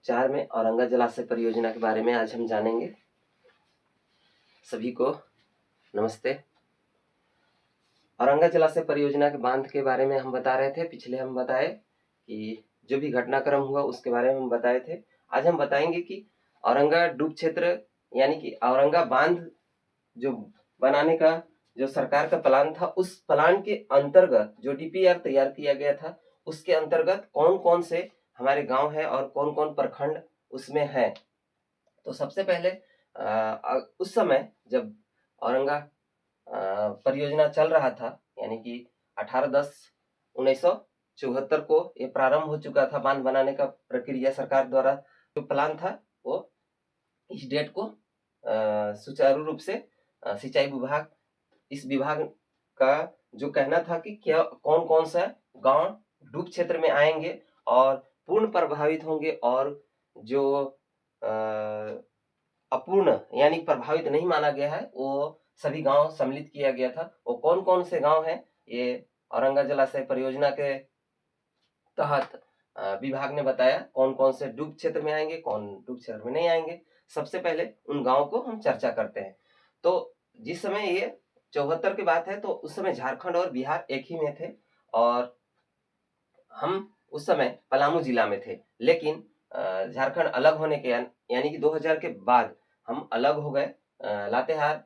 4 में औरंगा जलाशय परियोजना के बारे में आज हम जानेंगे। सभी को नमस्ते। औरंगा जलाशय परियोजना के बांध के बारे में हम बता रहे थे। पिछले हम बताए कि जो भी घटनाक्रम हुआ उसके बारे में हम बताए थे। आज हम बताएंगे कि औरंगा डूब क्षेत्र यानी कि औरंगा बांध जो बनाने का जो सरकार का प्लान था, उस प्लान के अंतर्गत जो डीपीआर तैयार किया गया था, उसके अंतर्गत कौन कौन से हमारे गांव है और कौन कौन प्रखंड उसमें है। तो सबसे पहले उस समय जब औरंगा परियोजना चल रहा था, यानी कि 18/10/1974 को ये प्रारंभ हो चुका था। बांध बनाने का प्रक्रिया सरकार द्वारा जो प्लान था वो इस डेट को सुचारू रूप से सिंचाई विभाग, इस विभाग का जो कहना था कि क्या कौन कौन सा गांव डूब क्षेत्र में आएंगे और पूर्ण प्रभावित होंगे, और जो अपूर्ण यानी प्रभावित नहीं माना गया है वो सभी गांव सम्मिलित किया गया था। वो कौन कौन से गांव हैं, ये औरंगा जलाशय परियोजना के तहत विभाग ने बताया कौन कौन से डूब क्षेत्र में आएंगे, कौन डूब क्षेत्र में नहीं आएंगे। सबसे पहले उन गांवों को हम चर्चा करते हैं। तो जिस समय ये 74 की बात है, तो उस समय झारखंड और बिहार एक ही में थे और हम उस समय पलामू जिला में थे। लेकिन झारखंड अलग होने के यानी कि 2000 के बाद हम अलग हो गए, लातेहार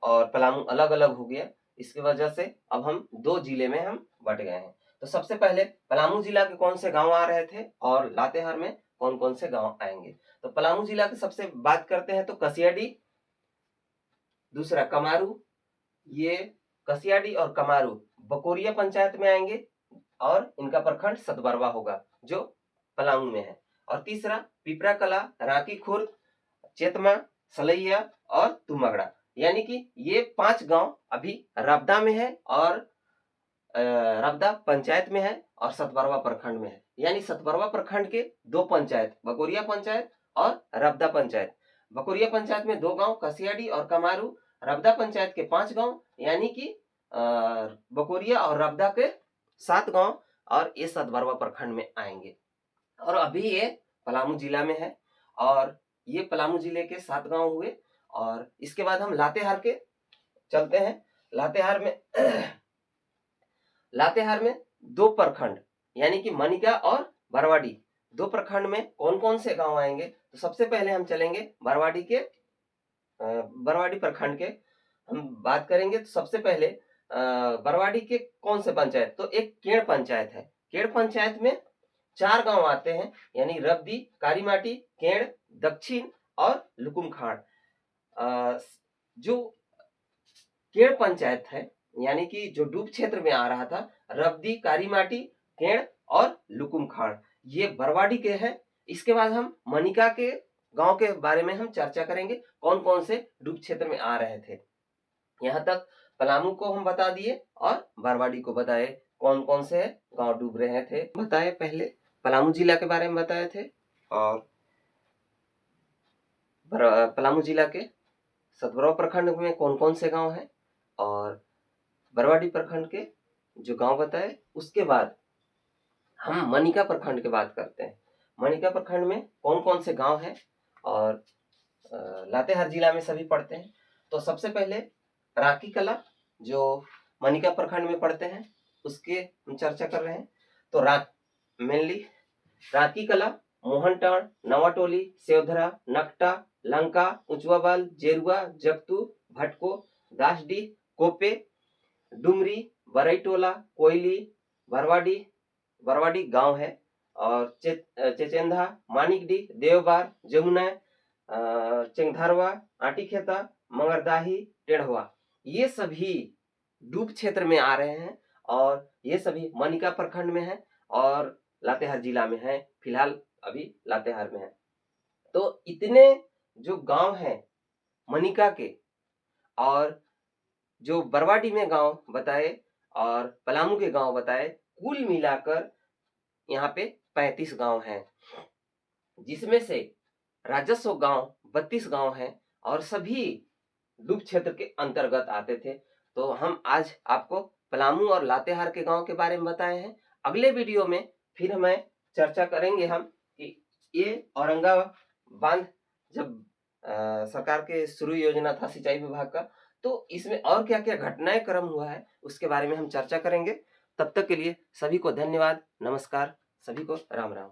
और पलामू अलग अलग हो गया। इसकी वजह से अब हम 2 जिले में हम बट गए हैं। तो सबसे पहले पलामू जिला के कौन से गांव आ रहे थे और लातेहार में कौन कौन से गांव आएंगे। तो पलामू जिला की सबसे बात करते हैं तो कसियाडी, दूसरा कमारू, ये कसियाडी और कमारू बकोरिया पंचायत में आएंगे और इनका प्रखंड सतबरवा होगा जो पलामू में है। और तीसरा पिपरा कला, रांकी खुर्द, चेतमा, सलैया और तुमगड़ा, यानी कि ये 5 गांव अभी रबदा में है और रबदा पंचायत में है और सतबरवा प्रखंड में है। यानी सतबरवा प्रखंड के 2 पंचायत, बकोरिया पंचायत और रबदा पंचायत। बकोरिया पंचायत में 2 गांव कसियाडी और कमारू, रबदा पंचायत के 5 गांव, यानी कि बकोरिया और रबदा के 7 गांव, और ये सतबरवा प्रखंड में आएंगे। और अभी ये पलामू जिला में है और ये पलामू जिले के 7 गांव हुए। और इसके बाद हम लातेहार के चलते हैं। लातेहार में 2 प्रखंड यानी कि मनिका और बरवाडी, 2 प्रखंड में कौन कौन से गांव आएंगे। तो सबसे पहले हम चलेंगे बरवाडी प्रखंड के हम बात करेंगे। तो सबसे पहले बरवाडी के कौन से पंचायत, तो एक केड़ पंचायत है। केड़ पंचायत में 4 गांव आते हैं, यानी रबदी, कारीमाटी, केड़, दक्षिण और लुकुमखाड़। जो केड़ पंचायत है यानी कि जो डूब क्षेत्र में आ रहा था, रबदी, कारीमाटी, केड़ और लुकुमखाड़, ये बरवाडी के हैं। इसके बाद हम मनिका के गांव के बारे में हम चर्चा करेंगे, कौन कौन से डूब क्षेत्र में आ रहे थे। यहाँ तक पलामू को हम बता दिए और बरवाडी को बताए कौन कौन से गांव डूब रहे थे बताए। पहले पलामू जिला के बारे में बताए थे और पलामू जिला के सतबरवा प्रखंड में कौन कौन से गांव हैं और बरवाडी प्रखंड के जो गांव बताए। उसके बाद हम मनिका प्रखंड की बात करते हैं। मनिका प्रखंड में कौन कौन से गांव हैं और लातेहार जिला में सभी पड़ते हैं। तो सबसे पहले रांकी कला जो मनिका प्रखंड में पड़ते हैं उसके हम चर्चा कर रहे हैं। तो मेनली रांकी कला, मोहनटाण, नवाटोली, सेवधरा, नकटा, लंका, उचवाबाल, जेरुआ, जगतू, भटको, दासडी, कोपे, डुमरी, बरईटोला, कोयली, बरवाडी गांव है। और चेचेंधा, मानिकडी, देवबार, जमुना, चेंगधारवा, आटीखेता, मंगरदाही, टेढ़वा, ये सभी डूब क्षेत्र में आ रहे हैं और ये सभी मनिका प्रखंड में है और लातेहार जिला में है। फिलहाल अभी लातेहार में है। तो इतने जो गांव हैं मनिका के और जो बरवाडी में गांव बताए और पलामू के गांव बताए, कुल मिलाकर यहाँ पे 35 गांव हैं, जिसमें से राजस्व गांव 32 गांव हैं और सभी डूब क्षेत्र के अंतर्गत आते थे। तो हम आज आपको पलामू और लातेहार के गांव के बारे में बताए हैं। अगले वीडियो में फिर हमें चर्चा करेंगे हम कि ये औरंगा बांध जब सरकार के शुरू योजना था सिंचाई विभाग का, तो इसमें और क्या-क्या घटनाएँ क्रम हुआ है, उसके बारे में हम चर्चा करेंगे। तब तक के लिए सभी को धन्यवाद, नमस्कार, सभी को राम-राम।